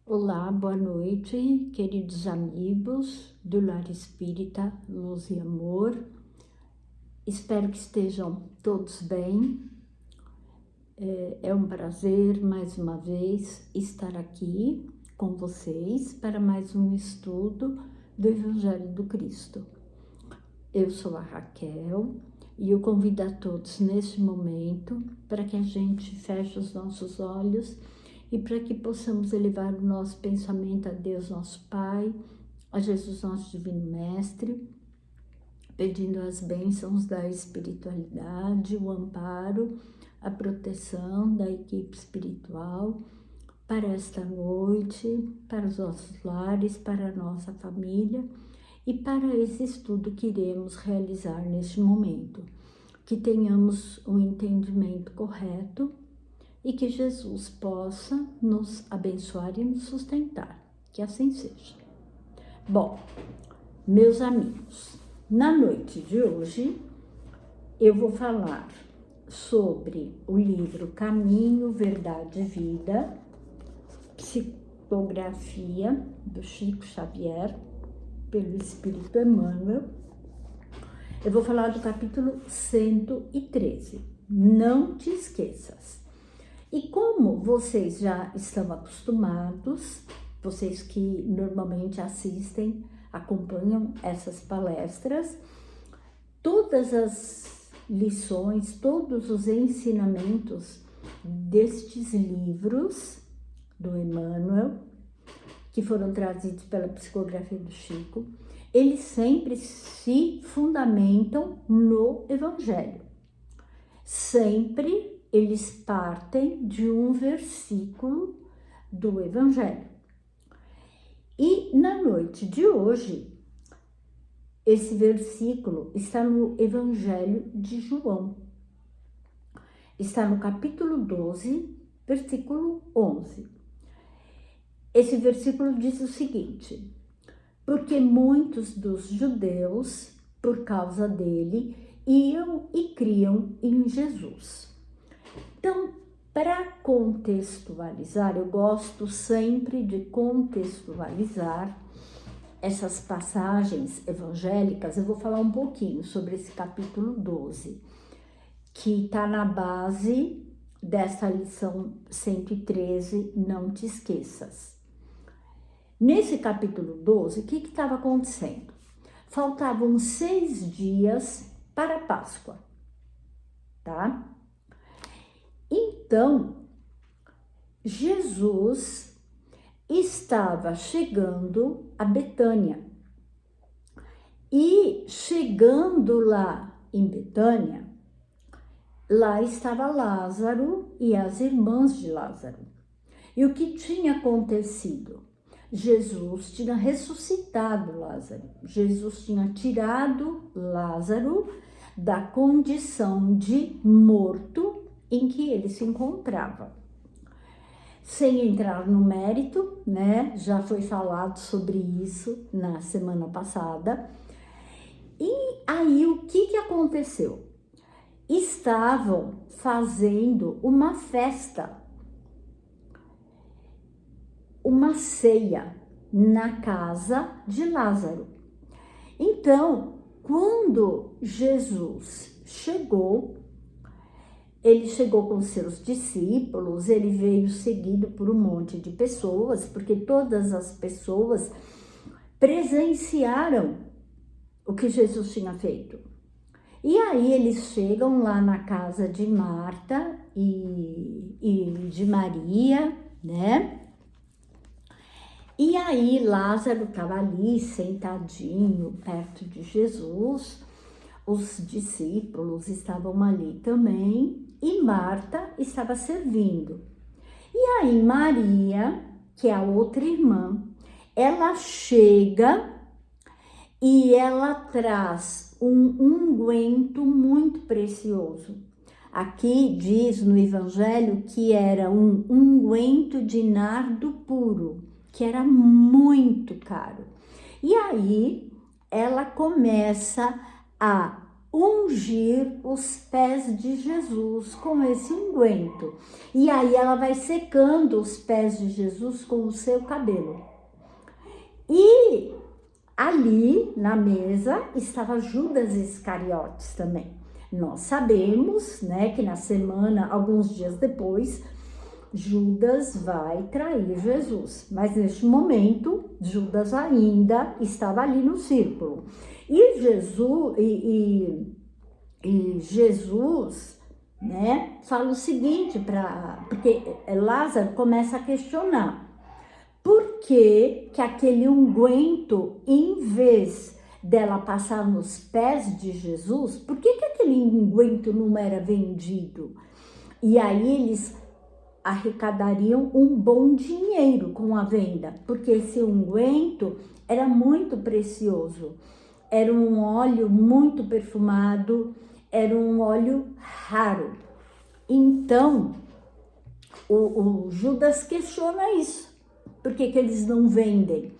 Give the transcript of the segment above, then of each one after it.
Olá, boa noite, queridos amigos do Lar Espírita Luz e Amor. Espero que estejam todos bem. É um prazer, mais uma vez, estar aqui com vocês para mais um estudo do Evangelho do Cristo. Eu sou a Raquel e eu convido a todos neste momento para que a gente feche os nossos olhos e para que possamos elevar o nosso pensamento a Deus, nosso Pai, a Jesus, nosso Divino Mestre, pedindo as bênçãos da espiritualidade, o amparo, a proteção da equipe espiritual para esta noite, para os nossos lares, para a nossa família e para esse estudo que iremos realizar neste momento. Que tenhamos um entendimento correto e que Jesus possa nos abençoar e nos sustentar. Que assim seja. Bom, meus amigos, na noite de hoje eu vou falar sobre o livro Caminho, Verdade e Vida, psicografia do Chico Xavier, pelo Espírito Emmanuel. Eu vou falar do capítulo 113. Não te esqueças. E como vocês já estão acostumados, vocês que normalmente assistem, acompanham essas palestras, todas as lições, todos os ensinamentos destes livros do Emmanuel, que foram trazidos pela psicografia do Chico, eles sempre se fundamentam no Evangelho. Sempre eles partem de um versículo do Evangelho. E na noite de hoje, esse versículo está no Evangelho de João. Está no capítulo 12, versículo 11. Esse versículo diz o seguinte: porque muitos dos judeus, por causa dele, iam e criam em Jesus. Então, para contextualizar, eu gosto sempre de contextualizar essas passagens evangélicas. Eu vou falar um pouquinho sobre esse capítulo 12, que está na base dessa lição 113, não te esqueças. Nesse capítulo 12, o que estava acontecendo? Faltavam 6 dias para a Páscoa, tá? Então, Jesus estava chegando a Betânia. E chegando lá em Betânia, lá estava Lázaro e as irmãs de Lázaro. E o que tinha acontecido? Jesus tinha ressuscitado Lázaro. Jesus tinha tirado Lázaro da condição de morto em que ele se encontrava. Sem entrar no mérito, né? Já foi falado sobre isso na semana passada. E aí o que aconteceu? Estavam fazendo uma festa, uma ceia na casa de Lázaro. Então, quando Jesus chegou, ele chegou com seus discípulos, ele veio seguido por um monte de pessoas, porque todas as pessoas presenciaram o que Jesus tinha feito. E aí eles chegam lá na casa de Marta e de Maria, né? E aí Lázaro estava ali sentadinho perto de Jesus, os discípulos estavam ali também e Marta estava servindo. E aí Maria, que é a outra irmã, ela chega e ela traz um unguento muito precioso. Aqui diz no Evangelho que era um unguento de nardo puro, que era muito caro. E aí ela começa a ungir os pés de Jesus com esse unguento. E aí ela vai secando os pés de Jesus com o seu cabelo. E ali na mesa estava Judas Iscariotes também. Nós sabemos, né, que na semana, alguns dias depois, Judas vai trair Jesus. Mas neste momento, Judas ainda estava ali no círculo. E Jesus, né, fala o seguinte, porque Lázaro começa a questionar. Por que aquele unguento, em vez dela passar nos pés de Jesus, por que aquele unguento não era vendido? E aí eles arrecadariam um bom dinheiro com a venda, porque esse unguento era muito precioso. Era um óleo muito perfumado, era um óleo raro. Então, o Judas questiona isso. Por que eles não vendem?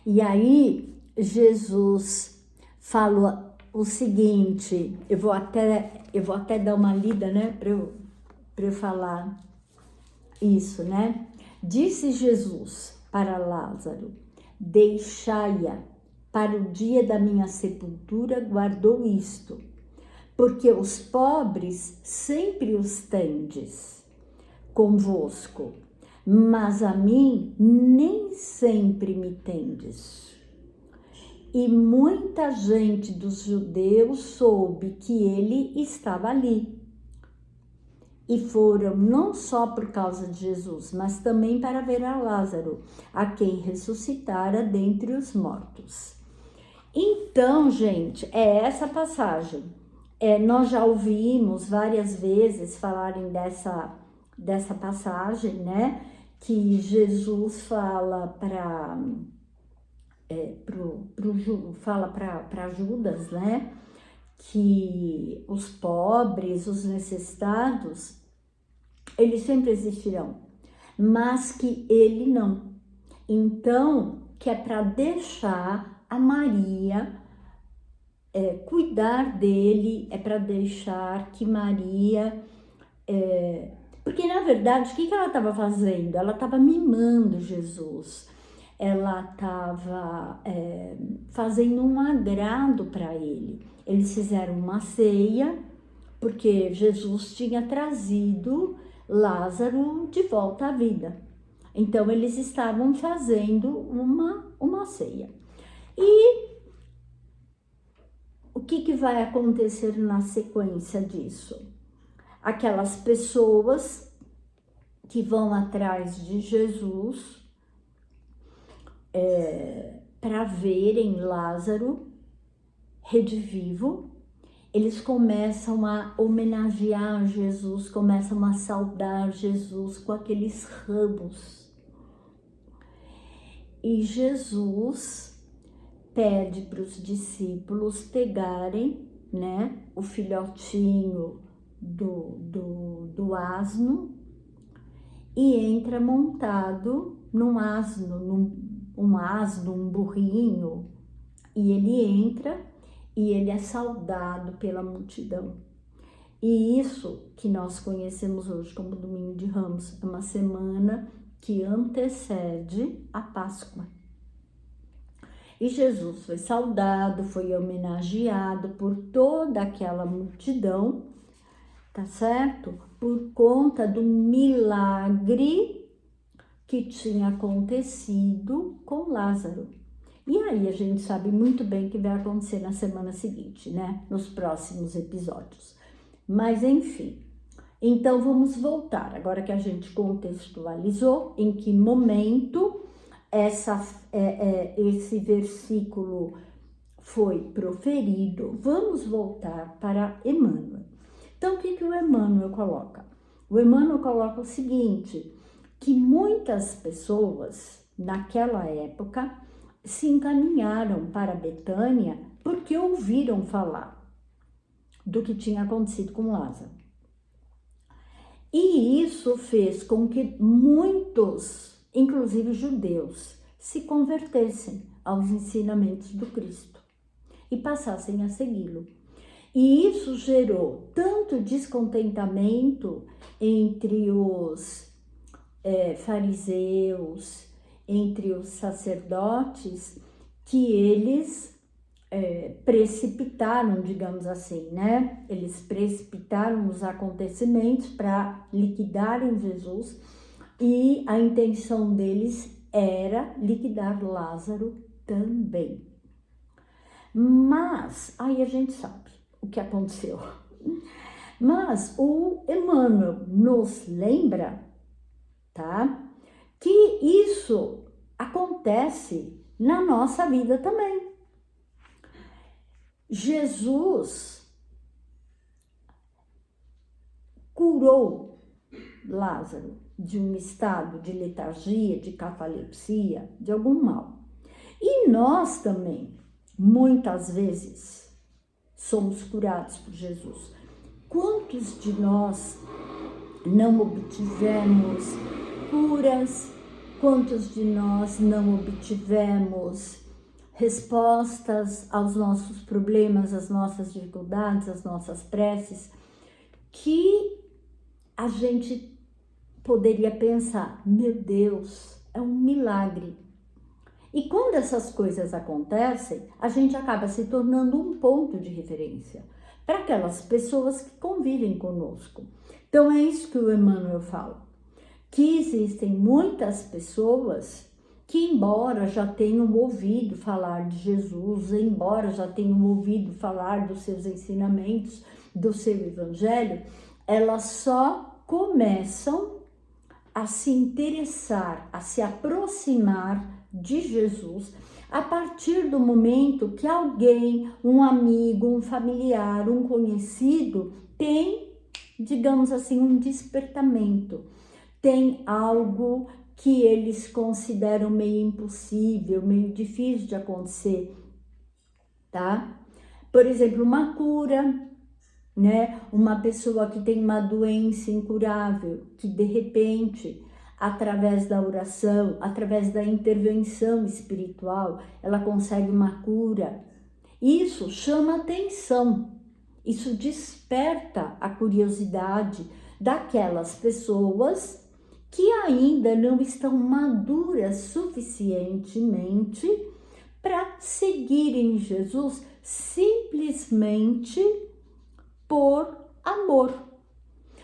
E aí, Jesus fala o seguinte, eu vou até dar uma lida, né, para eu falar isso, né? Disse Jesus para Lázaro, deixai-a, para o dia da minha sepultura guardou isto, porque os pobres sempre os tendes convosco, mas a mim nem sempre me tendes. E muita gente dos judeus soube que ele estava ali. E foram não só por causa de Jesus, mas também para ver a Lázaro, a quem ressuscitara dentre os mortos. Então, gente, é essa passagem. Nós já ouvimos várias vezes falarem dessa passagem, né? Que Jesus fala para Judas, né? Que os pobres, os necessitados, eles sempre existirão, mas que ele não. Então, que é para deixar a Maria cuidar dele, é para deixar que Maria... porque, na verdade, o que ela estava fazendo? Ela estava mimando Jesus. Ela estava fazendo um agrado para ele. Eles fizeram uma ceia, porque Jesus tinha trazido Lázaro de volta à vida. Então, eles estavam fazendo uma ceia. E o que vai acontecer na sequência disso? Aquelas pessoas que vão atrás de Jesus para verem Lázaro redivivo, eles começam a homenagear Jesus, começam a saudar Jesus com aqueles ramos. E Jesus pede para os discípulos pegarem, né, o filhotinho do asno e entra montado num asno, um burrinho, e ele entra e ele é saudado pela multidão. E isso que nós conhecemos hoje como Domingo de Ramos, é uma semana que antecede a Páscoa. E Jesus foi saudado, foi homenageado por toda aquela multidão, tá certo? Por conta do milagre que tinha acontecido com Lázaro. E aí a gente sabe muito bem o que vai acontecer na semana seguinte, né? Nos próximos episódios. Mas enfim, então vamos voltar. Agora que a gente contextualizou em que momento esse versículo foi proferido, vamos voltar para Emmanuel. Então, o que o Emmanuel coloca? O Emmanuel coloca o seguinte, que muitas pessoas, naquela época, se encaminharam para Betânia porque ouviram falar do que tinha acontecido com Lázaro. E isso fez com que muitos, inclusive judeus, se convertessem aos ensinamentos do Cristo e passassem a segui-lo. E isso gerou tanto descontentamento entre os fariseus, entre os sacerdotes, que eles precipitaram, digamos assim, né? Eles precipitaram os acontecimentos para liquidarem Jesus, e a intenção deles era liquidar Lázaro também. Mas aí a gente sabe o que aconteceu. Mas o Emmanuel nos lembra, tá, que isso acontece na nossa vida também. Jesus curou Lázaro de um estado de letargia, de catalepsia, de algum mal. E nós também, muitas vezes, somos curados por Jesus. Quantos de nós não obtivemos curas? Quantos de nós não obtivemos respostas aos nossos problemas, às nossas dificuldades, às nossas preces, que a gente poderia pensar, meu Deus, é um milagre. E quando essas coisas acontecem, a gente acaba se tornando um ponto de referência para aquelas pessoas que convivem conosco. Então é isso que o Emmanuel fala, que existem muitas pessoas que, embora já tenham ouvido falar de Jesus, embora já tenham ouvido falar dos seus ensinamentos, do seu evangelho, elas só começam a se interessar, a se aproximar de Jesus a partir do momento que alguém, um amigo, um familiar, um conhecido tem, digamos assim, um despertamento, tem algo que eles consideram meio impossível, meio difícil de acontecer, tá? Por exemplo, uma cura, né? Uma pessoa que tem uma doença incurável, que de repente, através da oração, através da intervenção espiritual, ela consegue uma cura. Isso chama atenção, isso desperta a curiosidade daquelas pessoas que ainda não estão maduras suficientemente para seguirem Jesus simplesmente por amor.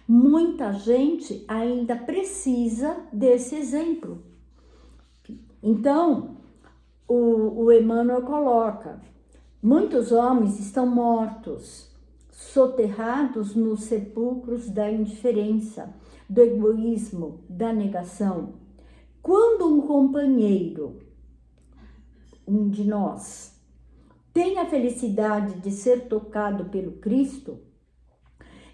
Muita gente ainda precisa desse exemplo. Então, o Emmanuel coloca, muitos homens estão mortos, soterrados nos sepulcros da indiferença, do egoísmo, da negação. Quando um companheiro, um de nós, tem a felicidade de ser tocado pelo Cristo,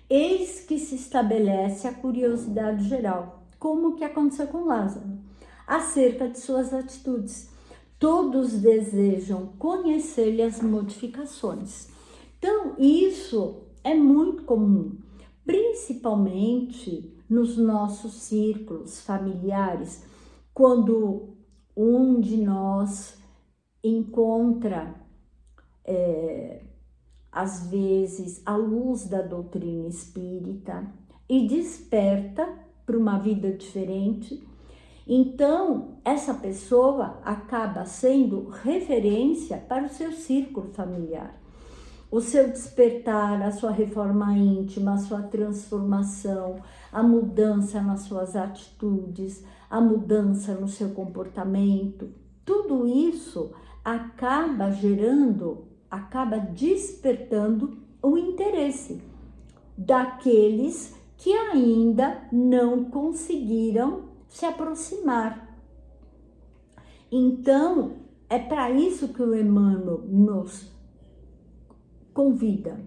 eis que se estabelece a curiosidade geral, como o que aconteceu com Lázaro, acerca de suas atitudes. Todos desejam conhecer-lhe as modificações. Então, isso é muito comum, principalmente nos nossos círculos familiares, quando um de nós encontra, às vezes, a luz da doutrina espírita e desperta para uma vida diferente. Então, essa pessoa acaba sendo referência para o seu círculo familiar. O seu despertar, a sua reforma íntima, a sua transformação, a mudança nas suas atitudes, a mudança no seu comportamento, tudo isso acaba gerando, acaba despertando o interesse daqueles que ainda não conseguiram se aproximar. Então, é para isso que o Emmanuel nos convida,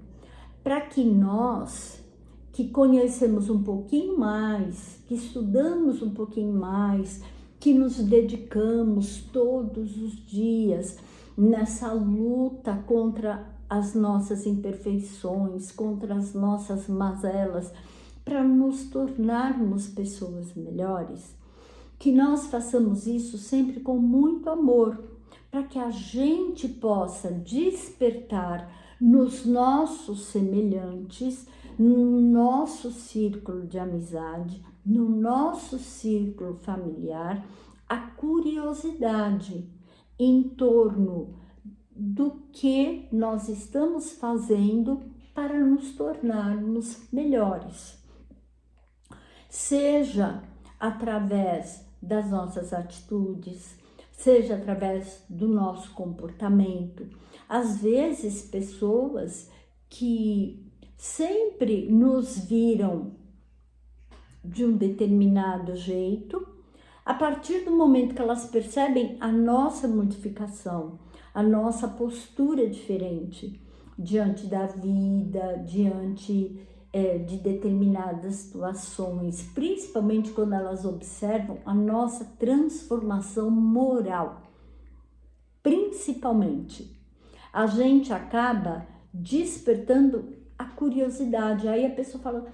para que nós, que conhecemos um pouquinho mais, que estudamos um pouquinho mais, que nos dedicamos todos os dias nessa luta contra as nossas imperfeições, contra as nossas mazelas, para nos tornarmos pessoas melhores, que nós façamos isso sempre com muito amor, para que a gente possa despertar nos nossos semelhantes, no nosso círculo de amizade, no nosso círculo familiar, a curiosidade em torno do que nós estamos fazendo para nos tornarmos melhores. Seja através das nossas atitudes, seja através do nosso comportamento. Às vezes, pessoas que sempre nos viram de um determinado jeito, a partir do momento que elas percebem a nossa modificação, a nossa postura diferente diante da vida, diante de determinadas situações, principalmente quando elas observam a nossa transformação moral, principalmente, a gente acaba despertando a curiosidade. Aí a pessoa fala: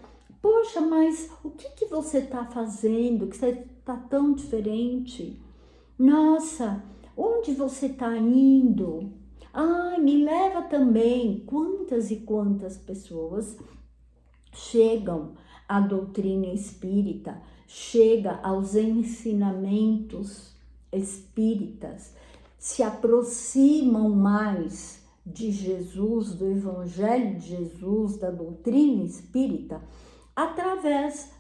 poxa, mas o que você está fazendo que você está tão diferente? Nossa, onde você está indo? Ai, me leva também. Quantas e quantas pessoas chegam à doutrina espírita, chega aos ensinamentos espíritas, se aproximam mais de Jesus, do Evangelho de Jesus, da doutrina espírita, através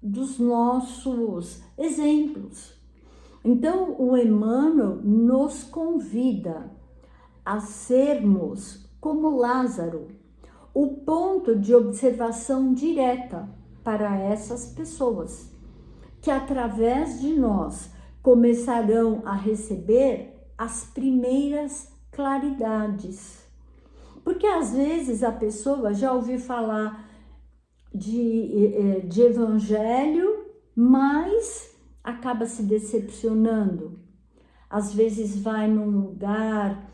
dos nossos exemplos. Então, o Emmanuel nos convida a sermos como Lázaro, o ponto de observação direta para essas pessoas, que através de nós começarão a receber as primeiras claridades. Porque às vezes a pessoa já ouviu falar de evangelho, mas acaba se decepcionando. Às vezes vai num lugar,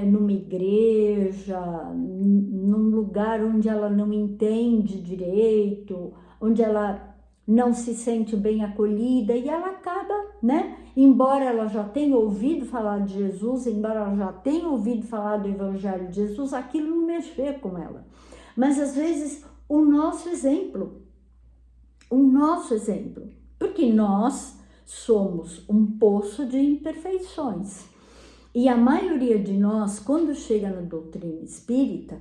numa igreja, num lugar onde ela não entende direito, onde ela não se sente bem acolhida, e ela acaba, embora ela já tenha ouvido falar de Jesus, embora ela já tenha ouvido falar do Evangelho de Jesus, aquilo não mexer com ela. Mas às vezes o nosso exemplo, porque nós somos um poço de imperfeições. E a maioria de nós, quando chega na doutrina espírita,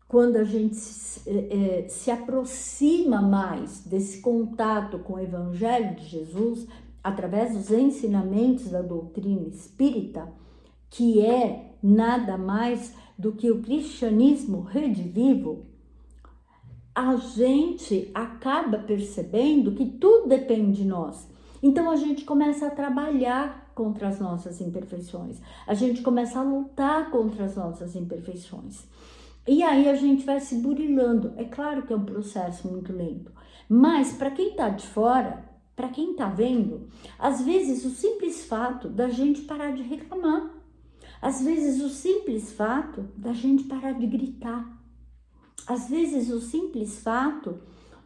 quando a gente se aproxima mais desse contato com o Evangelho de Jesus, através dos ensinamentos da doutrina espírita, que é nada mais do que o cristianismo redivivo, a gente acaba percebendo que tudo depende de nós. Então a gente começa a trabalhar contra as nossas imperfeições, a gente começa a lutar contra as nossas imperfeições. E aí a gente vai se burilando. É claro que é um processo muito lento, mas para quem está de fora, para quem está vendo, às vezes o simples fato da gente parar de reclamar, às vezes o simples fato da gente parar de gritar, às vezes o simples fato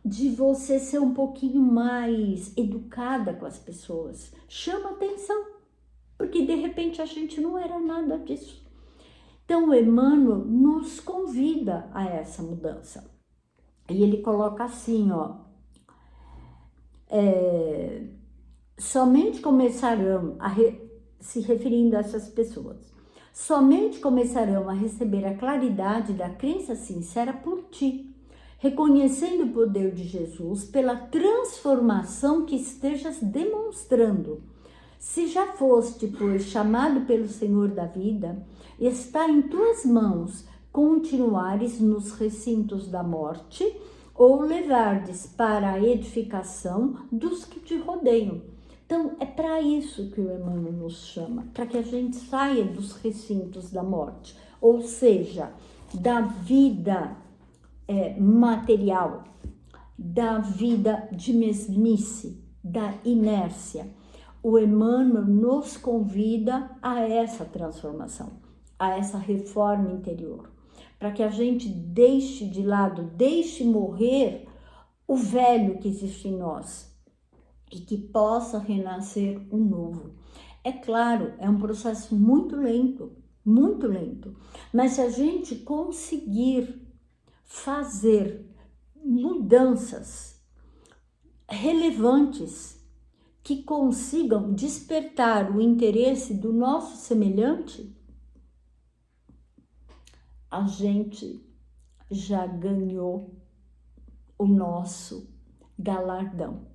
de você ser um pouquinho mais educada com as pessoas chama atenção, porque de repente a gente não era nada disso. Então o Emmanuel nos convida a essa mudança. E ele coloca assim, somente começarão se referindo a essas pessoas, somente começarão a receber a claridade da crença sincera por ti, reconhecendo o poder de Jesus pela transformação que estejas demonstrando. Se já foste, pois, chamado pelo Senhor da vida, está em tuas mãos continuares nos recintos da morte ou levardes para a edificação dos que te rodeiam. Então, é para isso que o Emmanuel nos chama, para que a gente saia dos recintos da morte, ou seja, da vida material, da vida de mesmice, da inércia. O Emmanuel nos convida a essa transformação, a essa reforma interior, para que a gente deixe de lado, deixe morrer o velho que existe em nós e que possa renascer um novo. É claro, é um processo muito lento, muito lento. Mas se a gente conseguir fazer mudanças relevantes que consigam despertar o interesse do nosso semelhante, a gente já ganhou o nosso galardão.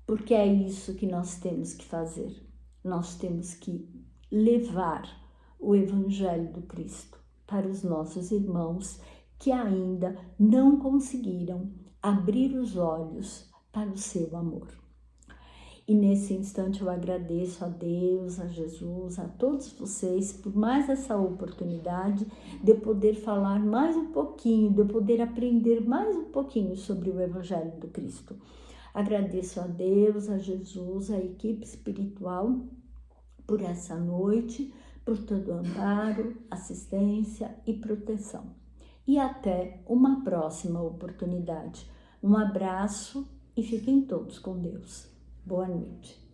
Porque é isso que nós temos que fazer. Nós temos que levar o Evangelho do Cristo para os nossos irmãos que ainda não conseguiram abrir os olhos para o seu amor. E nesse instante eu agradeço a Deus, a Jesus, a todos vocês por mais essa oportunidade de eu poder falar mais um pouquinho, de eu poder aprender mais um pouquinho sobre o Evangelho do Cristo. Agradeço a Deus, a Jesus, a equipe espiritual por essa noite, por todo o amparo, assistência e proteção. E até uma próxima oportunidade. Um abraço e fiquem todos com Deus. Boa noite.